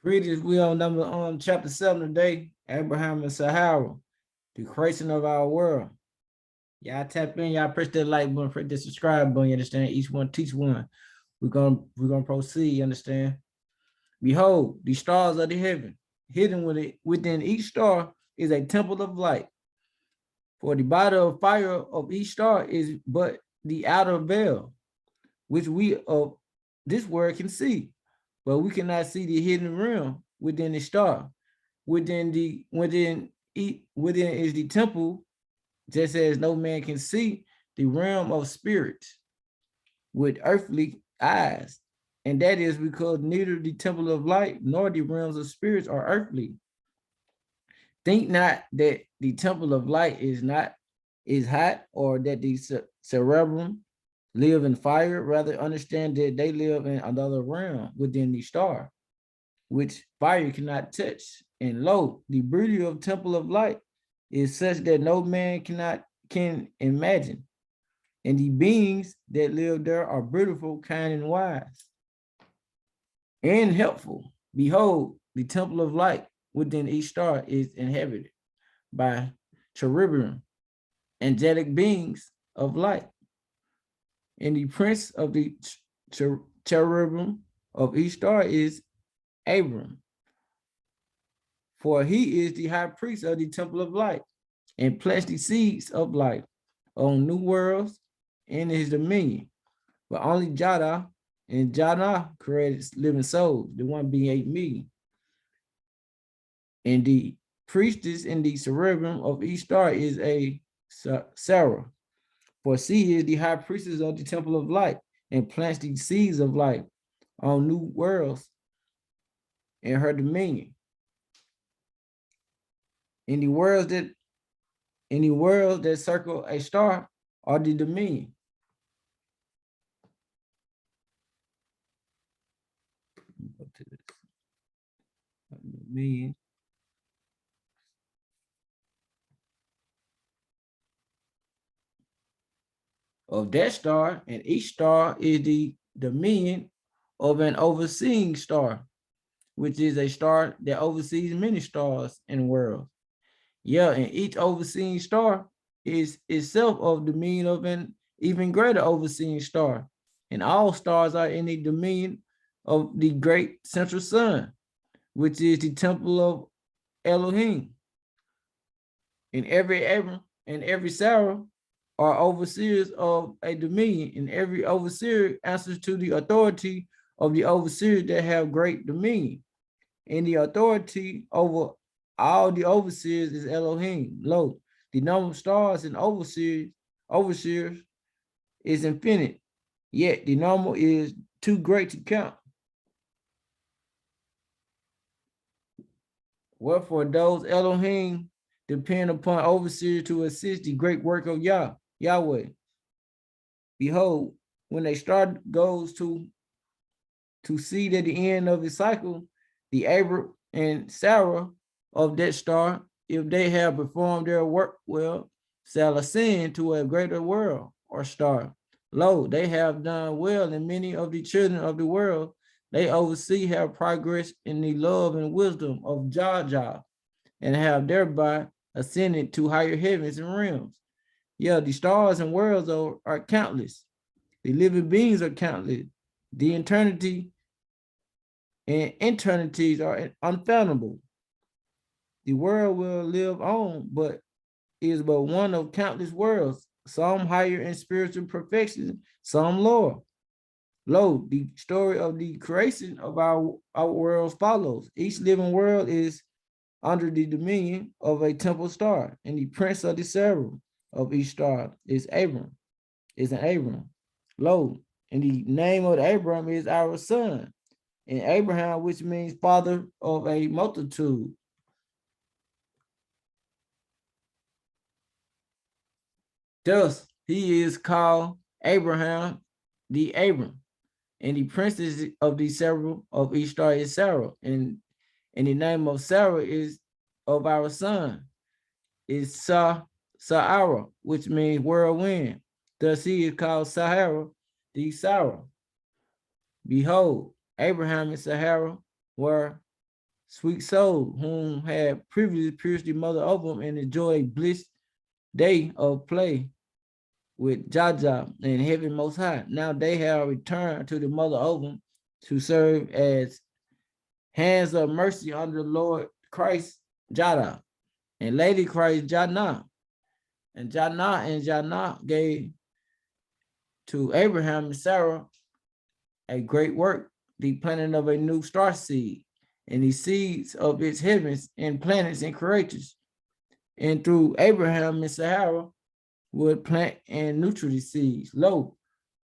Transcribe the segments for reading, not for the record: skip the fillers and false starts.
Greetings, we on number chapter 7 today. Abraham and Sahara, the creation of our world. Y'all tap in, y'all press that like button, press the subscribe button, you understand? Each one teach one. We're gonna proceed, you understand? Behold, the stars of the heaven, hidden within each star is a temple of light. For the body of fire of each star is but the outer veil, which we of this world can see, but we cannot see the hidden realm within the star. Within is the temple, just as no man can see the realm of spirits with earthly eyes. And that is because neither the temple of light nor the realms of spirits are earthly. Think not that the temple of light is hot, or that the cerebrum live in fire. Rather, understand that they live in another realm within the star, which fire cannot touch. And lo, the beauty of temple of light is such that no man can imagine. And the beings that live there are beautiful, kind, and wise, and helpful. Behold, the temple of light within each star is inhabited by cherubim, angelic beings of light. And the prince of the cherubim of each star is Abram, for he is the high priest of the temple of light, and plants the seeds of life on new worlds in his dominion. But only Jada and Jada created living souls, the one being 8 million. And the priestess in the cherubim of each star is a Sarah, for she is the high priestess of the temple of light, and plants the seeds of life on new worlds in her dominion. In the worlds that circle a star are the dominion. Go to this. Dominion. Of that star, and each star is the dominion of an overseeing star, which is a star that oversees many stars and worlds. Yeah, and each overseeing star is itself of dominion of an even greater overseeing star. And all stars are in the dominion of the great central sun, which is the temple of Elohim. And every Abram and every Sarah are overseers of a dominion, and every overseer answers to the authority of the overseers that have great dominion. And the authority over all the overseers is Elohim. Lo, the number of stars and overseers is infinite, yet the number is too great to count. Wherefore those Elohim depend upon overseers to assist the great work of Yahweh. Behold, when a star goes to see that the end of the cycle, the Abram and Sarah of that star, if they have performed their work well, shall ascend to a greater world or star. Lo, they have done well, and many of the children of the world they oversee have progressed in the love and wisdom of Jah, and have thereby ascended to higher heavens and realms. Yeah, the stars and worlds are countless. The living beings are countless. The eternity and eternities are unfathomable. The world will live on, but is but one of countless worlds, some higher in spiritual perfection, some lower. Lo, the story of the creation of our world follows. Each living world is under the dominion of a temple star, and the prince of the cherubim of each star is an Abram. Lo, and the name of Abram is our son, and Abraham, which means father of a multitude. Thus, he is called Abraham the Abram, and the princess of the cherubim of each star is Sarah, and the name of Sarah is of our son is Sahara, which means whirlwind. Thus he is called Sahara the Sarah. Behold, Abraham and Sahara were sweet soul, whom had previously pierced the mother of them and enjoyed a bliss day of play with Jaja and heaven most high. Now they have returned to the mother of them to serve as hands of mercy under the Lord Christ Jada and Lady Christ Jana. And Jana gave to Abraham and Sarah a great work, the planting of a new star seed, and the seeds of its heavens and planets and creatures. And through Abraham and Sarah would plant and nurture the seeds. Lo,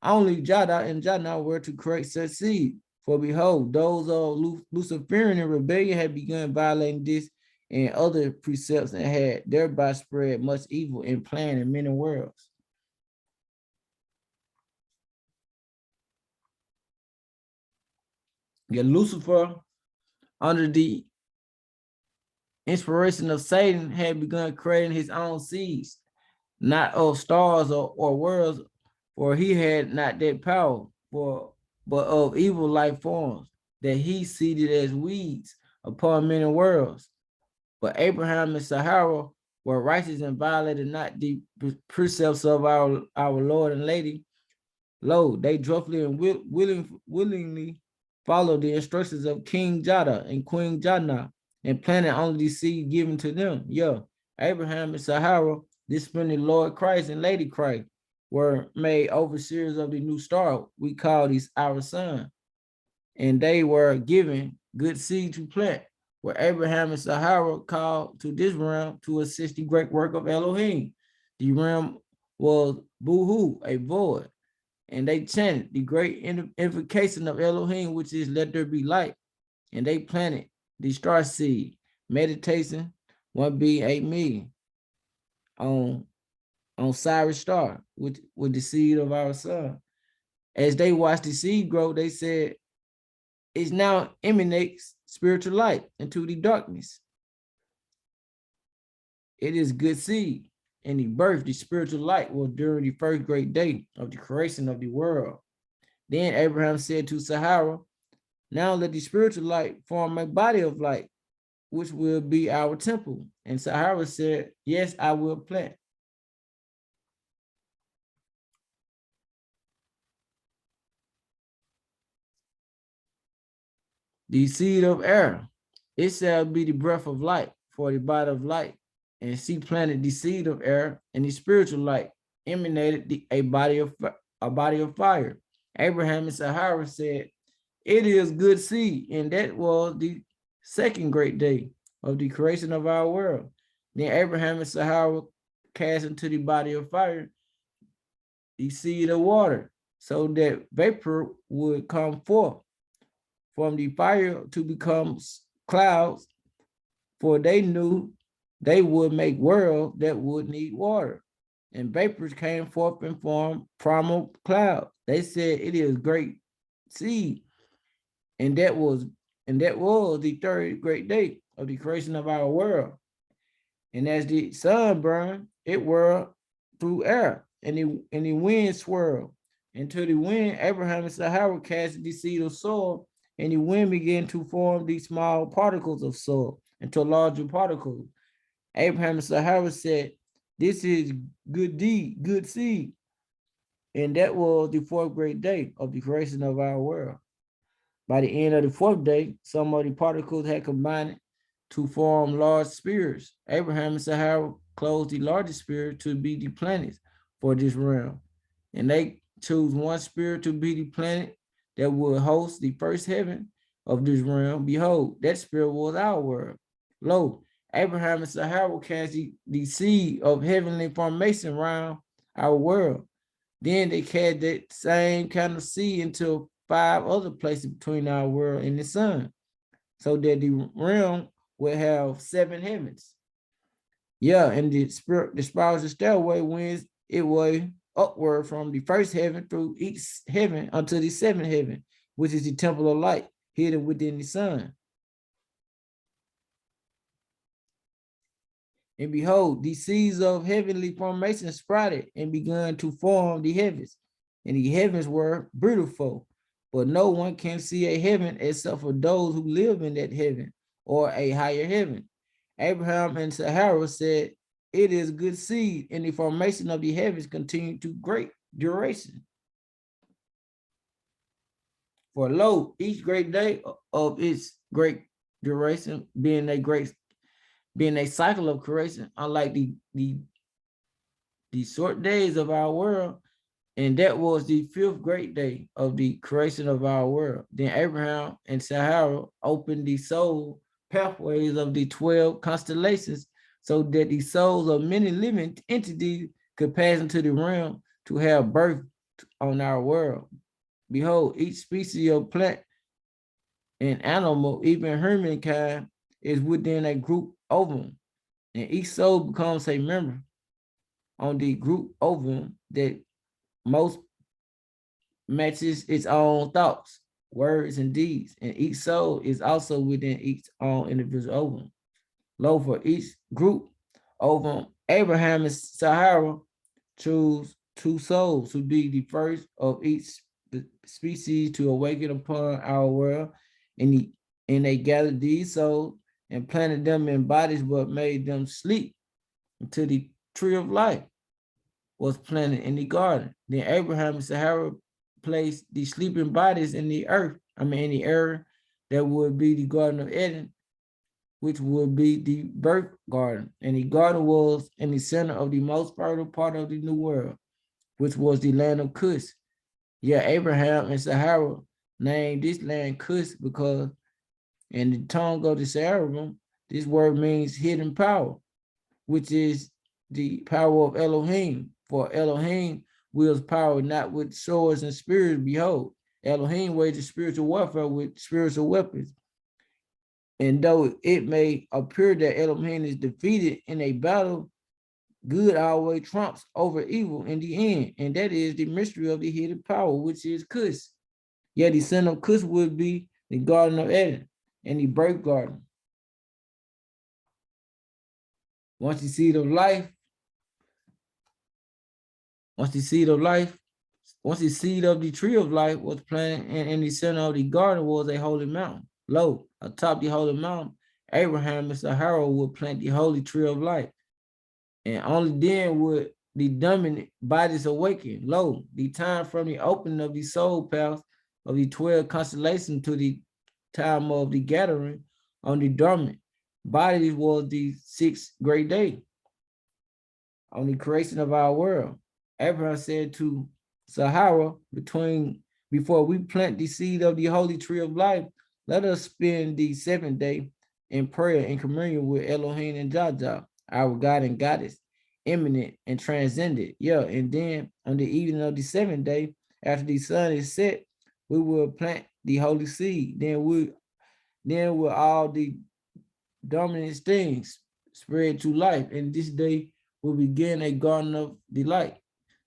only Jada and Jana were to create such seed. For behold, those of Luciferian and rebellion had begun violating this and other precepts and had thereby spread much evil and plan in many worlds. Yet Lucifer, under the inspiration of Satan, had begun creating his own seeds, not of stars or worlds, for he had not that power, but of evil life forms that he seeded as weeds upon many worlds. But Abraham and Sahara were righteous and violated not the precepts of our Lord and Lady. Lo, they joyfully and willingly followed the instructions of King Jada and Queen Jana and planted only the seed given to them. Yeah, Abraham and Sahara, this the Lord Christ and Lady Christ, were made overseers of the new star. We call these our son. And they were given good seed to plant, where Abraham and Sahara called to this realm to assist the great work of Elohim. The realm was Buhu, a void. And they chanted the great invocation of Elohim, which is let there be light. And they planted the star seed, meditation 1B8 million on Cyrus star with the seed of our son. As they watched the seed grow, they said, it now emanates spiritual light into the darkness. It is good seed. And the birth, the spiritual light, was during the first great day of the creation of the world. Then Abraham said to Sahara, now let the spiritual light form a body of light, which will be our temple. And Sahara said, yes, I will plant. The seed of air, it shall be the breath of light for the body of light. And she planted the seed of air, and the spiritual light emanated a body of fire. Abraham and Sahara said, it is good seed, and that was the second great day of the creation of our world. Then Abraham and Sahara cast into the body of fire the seed of water, so that vapor would come forth from the fire to become clouds, for they knew they would make worlds that would need water. And vapors came forth and formed primal clouds. They said it is great seed. And that was the third great day of the creation of our world. And as the sun burned, it whirled through air, and the wind swirled. And to the wind, Abraham and Sahara cast the seed of soil, and the wind began to form these small particles of soil into larger particles. Abraham and Sahara said, this is good deed, good seed. And that was the fourth great day of the creation of our world. By the end of the fourth day, some of the particles had combined to form large spheres. Abraham and Sahara closed the largest sphere to be the planets for this realm. And they chose one sphere to be the planet that would host the first heaven of this realm. Behold, that sphere was our world. Lo, Abraham and Sahara cast the seed of heavenly formation around our world. Then they cast that same kind of seed into 5 other places between our world and the sun, so that the realm will have 7 heavens. Yeah, and the spiritual stairway wins it way upward from the first heaven through each heaven unto the 7th heaven, which is the temple of light hidden within the sun. And behold, the seeds of heavenly formation sprouted and began to form the heavens. And the heavens were beautiful, but no one can see a heaven except for those who live in that heaven, or a higher heaven. Abraham and Sarah said, it is good seed, and the formation of the heavens continued to great duration. For lo, each great day of its great duration, being a cycle of creation, unlike the short days of our world, and that was the fifth great day of the creation of our world. Then Abraham and Sarah opened the soul pathways of the 12 constellations so that the souls of many living entities could pass into the realm to have birth on our world. Behold, each species of plant and animal, even humankind, is within a group ovum, and each soul becomes a member on the group ovum that most matches its own thoughts, words, and deeds, and each soul is also within each own individual ovum. Lo, for each group ovum, Abraham and Sarah choose two souls to be the first of each species to awaken upon our world, and they gathered these souls and planted them in bodies, but made them sleep until the tree of life was planted in the garden. Then Abraham and Sarah placed the sleeping bodies in the earth, in the area that would be the Garden of Eden, which would be the birth garden. And the garden was in the center of the most fertile part of the new world, which was the land of Cush. Yeah, Abraham and Sarah named this land Cush because in the tongue of the Sahara, this word means hidden power, which is the power of Elohim. For Elohim wields power not with swords and spears. Behold, Elohim wages spiritual warfare with spiritual weapons. And though it may appear that Elohim is defeated in a battle, good always trumps over evil in the end. And that is the mystery of the hidden power, which is Cush. Yet the son of Cush would be the Garden of Eden and the birth garden. Once the seed of life, once the seed of the tree of life was planted in the center of the garden was a holy mountain. Lo, atop the holy mountain, Abraham and Sarah would plant the holy tree of life. And only then would the dominant bodies awaken. Lo, the time from the opening of the soul paths of the 12 constellations to the time of the gathering on the dormant bodies was the sixth great day on the creation of our world. Abraham said to Sarah, before we plant the seed of the holy tree of life, let us spend the seventh day in prayer and communion with Elohim and Jaja, our God and Goddess, imminent and transcendent. Yeah, and then on the evening of the seventh day, after the sun is set, we will plant the holy seed. Then will all the dominant things spread to life, and this day will begin a garden of delight.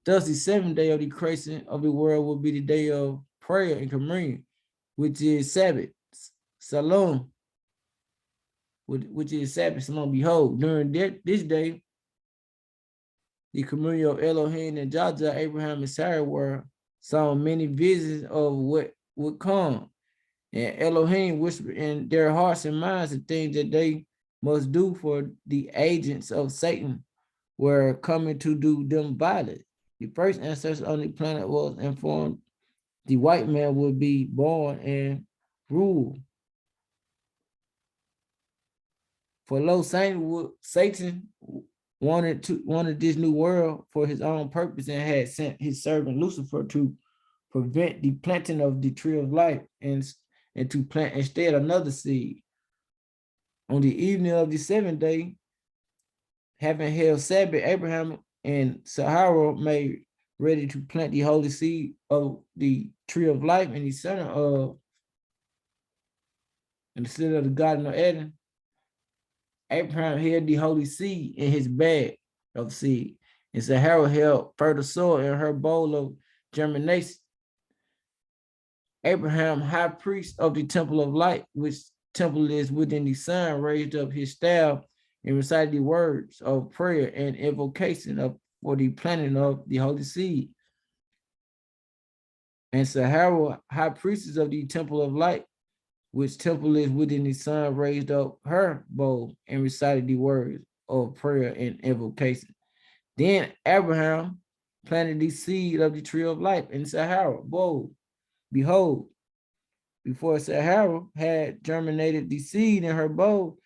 Thus, the seventh day of the creation of the world will be the day of prayer and communion, which is Sabbath, Shalom, which is Sabbath, Shalom. Behold, during this day, the communion of Elohim and Jaja, Abraham and Sarah were saw many visions of what would come. And Elohim whispered in their hearts and minds the things that they must do, for the agents of Satan were coming to do them violence. The first ancestor on the planet was informed the white man would be born and rule. For lo, Satan wanted this new world for his own purpose, and had sent his servant Lucifer to prevent the planting of the tree of life, and to plant instead another seed. On the evening of the seventh day, having held Sabbath, Abraham and Sarah made ready to plant the holy seed of the tree of life in the center of the Garden of Eden. Abraham held the holy seed in his bag of seed, and Sarah held fertile soil in her bowl of germination. Abraham, high priest of the temple of light, which temple is within the sun, raised up his staff and recited the words of prayer and invocation for the planting of the holy seed. And Sarah, high priestess of the temple of light, which temple is within the sun, raised up her bowl and recited the words of prayer and invocation. Then Abraham planted the seed of the tree of life in Sahara. Behold, before Sahara had germinated the seed in her bowl,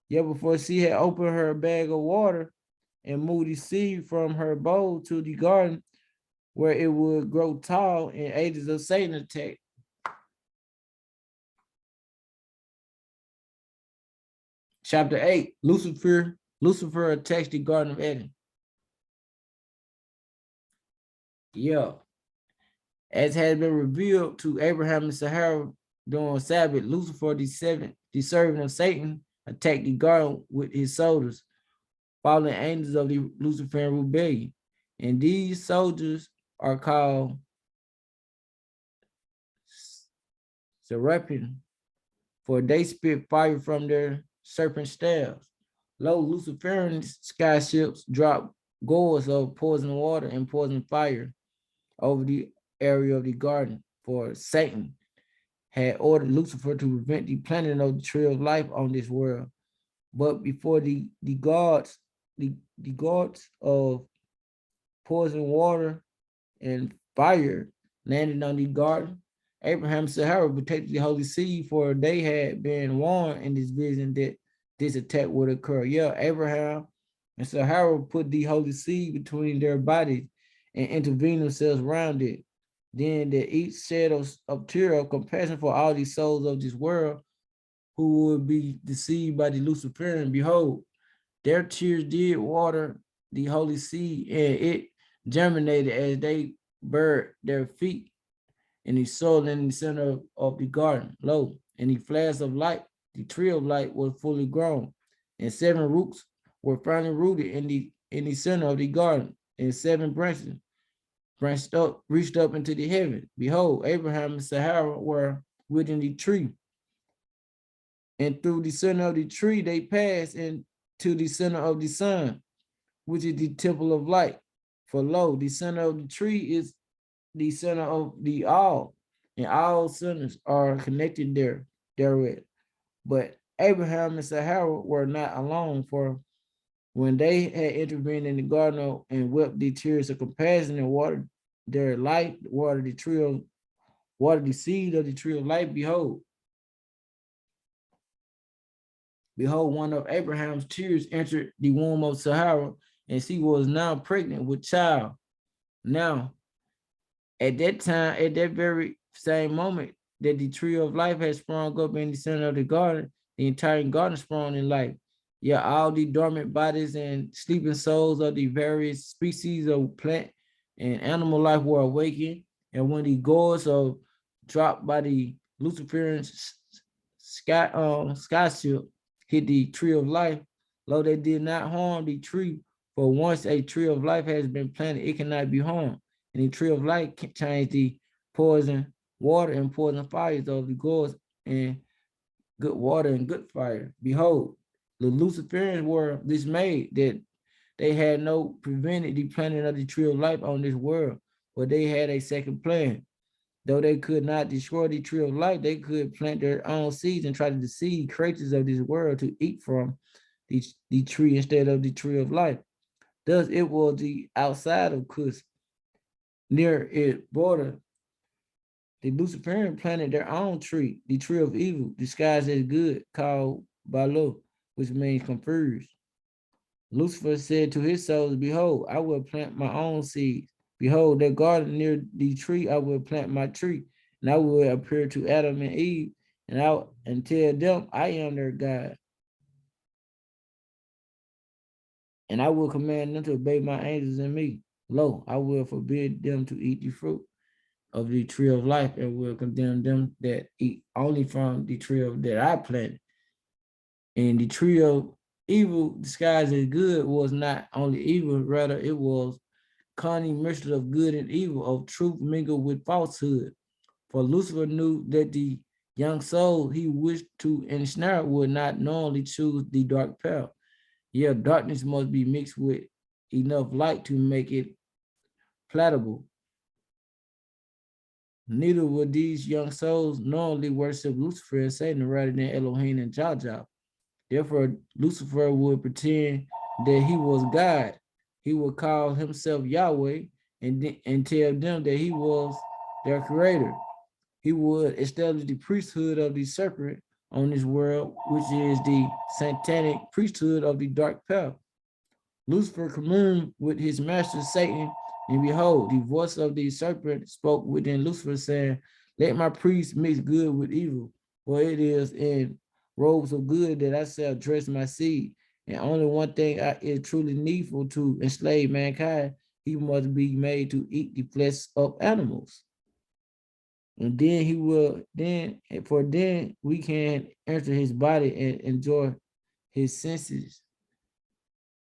yet before she had opened her bag of water and moved the seed from her bowl to the garden where it would grow tall and ages of Satan attack. Chapter 8, Lucifer attacks the Garden of Eden. Yeah. As had been revealed to Abraham and Sahara during Sabbath, Lucifer, the servant of Satan, attacked the garden with his soldiers, fallen angels of the Luciferian rebellion. And these soldiers are called Seraphim, for they spit fire from their serpent staves. Low Luciferian skyships drop gourds of poison water and poison fire over the area of the garden, for Satan had ordered Lucifer to prevent the planting of the tree of life on this world. But before the gods of poison water and fire landed on the garden, Abraham and Sarah protected the holy seed, for they had been warned in this vision that this attack would occur. Yeah, Abraham and Sarah put the holy seed between their bodies and intervened themselves around it. Then that each shed of tear of compassion for all these souls of this world who would be deceived by the Luciferian. Behold, their tears did water the holy seed, and it germinated as they buried their feet in the soil in the center of the garden. Lo, in the flash of light, the tree of light was fully grown, and 7 roots were firmly rooted in the center of the garden, and 7 branches reached up into the heaven. Behold, Abraham and Sarah were within the tree, and through the center of the tree they passed into the center of the sun, which is the temple of light. For lo, the center of the tree is the center of the all, and all centers are connected therewith. But Abraham and Sarah were not alone, for when they had intervened in the garden and wept the tears of compassion and watered their life, watered the seed of the tree of life, behold, one of Abraham's tears entered the womb of Sarah, and she was now pregnant with child. Now, at that time, at that very same moment that the tree of life had sprung up in the center of the garden, the entire garden sprung in life. Yeah, all the dormant bodies and sleeping souls of the various species of plant and animal life were awakened. And when the gourds of dropped by the Luciferian skyship hit the tree of life, though they did not harm the tree, for once a tree of life has been planted, it cannot be harmed. And the tree of life can change the poison water and poison fires of the gourds and good water and good fire. Behold, the Luciferians were dismayed that they had no prevented the planting of the tree of life on this world, but they had a second plan. Though they could not destroy the tree of life, they could plant their own seeds and try to deceive creatures of this world to eat from the tree instead of the tree of life. Thus, it was the outside of Cush, near its border. The Luciferian planted their own tree, the tree of evil, disguised as good, called Balo, which means confused. Lucifer said to his souls, behold, I will plant my own seeds. Behold, that garden near the tree, I will plant my tree, and I will appear to Adam and Eve, and tell them I am their God. And I will command them to obey my angels and me. Lo, I will forbid them to eat the fruit of the tree of life, and will condemn them that eat only from the tree that I planted. And the tree of evil disguised as good was not only evil, rather it was cunning mixture of good and evil, of truth mingled with falsehood. For Lucifer knew that the young soul he wished to ensnare would not knowingly choose the dark path. Yeah, darkness must be mixed with enough light to make it palatable. Neither would these young souls knowingly worship Lucifer and Satan rather than Elohim and Jah. Therefore, Lucifer would pretend that he was God. He would call himself Yahweh and tell them that he was their creator. He would establish the priesthood of the serpent on this world, which is the satanic priesthood of the dark path. Lucifer communed with his master Satan, and behold, the voice of the serpent spoke within Lucifer, saying, "Let my priests mix good with evil, for it is in robes of good that I shall dress my seed. And only one thing is truly needful to enslave mankind: he must be made to eat the flesh of animals. And then then we can enter his body and enjoy his senses.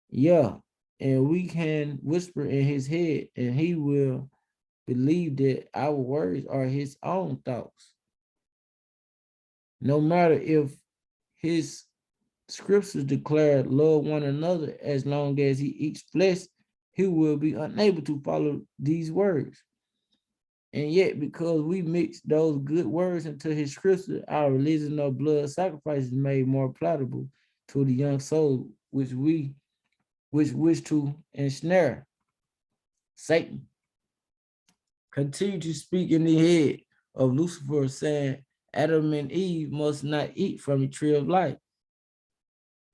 Yeah. And we can whisper in his head, and he will believe that our words are his own thoughts. No matter if his scriptures declare love one another, as long as he eats flesh, he will be unable to follow these words. And yet, because we mix those good words into his scripture, our religion of blood sacrifice is made more palatable to the young soul, which wish to ensnare. Satan continued to speak in the head of Lucifer, saying, Adam and Eve must not eat from the tree of life,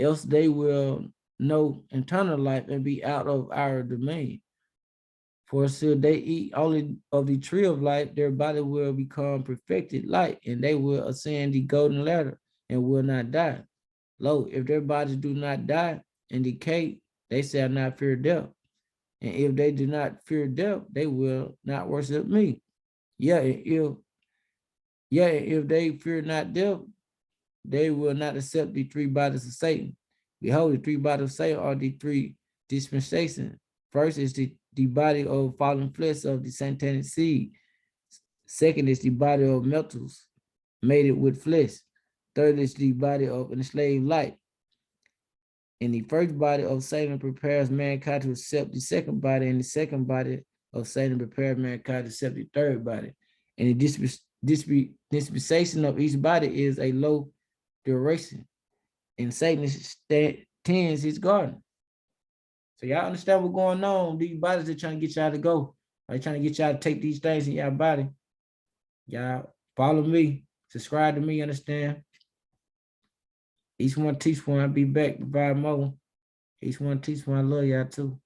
else they will know eternal life and be out of our domain. For should they eat only of the tree of life, their body will become perfected light, and they will ascend the golden ladder and will not die. Lo, if their bodies do not die and decay, they shall not fear death. And if they do not fear death, they will not worship me. Yeah, if they fear not death, they will not accept the three bodies of Satan. Behold, the three bodies of Satan are the three dispensations. First is the body of fallen flesh of the satanic seed. Second is the body of metals made it with flesh. Third is the body of enslaved light. And the first body of Satan prepares mankind to accept the second body, and the second body of Satan prepares mankind to accept the third body. And the dispensation of each body is a low duration, and Satan tends his garden. So y'all understand what's going on? These bodies are trying to get y'all to go. They're trying to get y'all to take these things in y'all body. Y'all follow me, subscribe to me, understand? Each one teach one, I'll be back, provide more. Each one teach one, I love y'all too.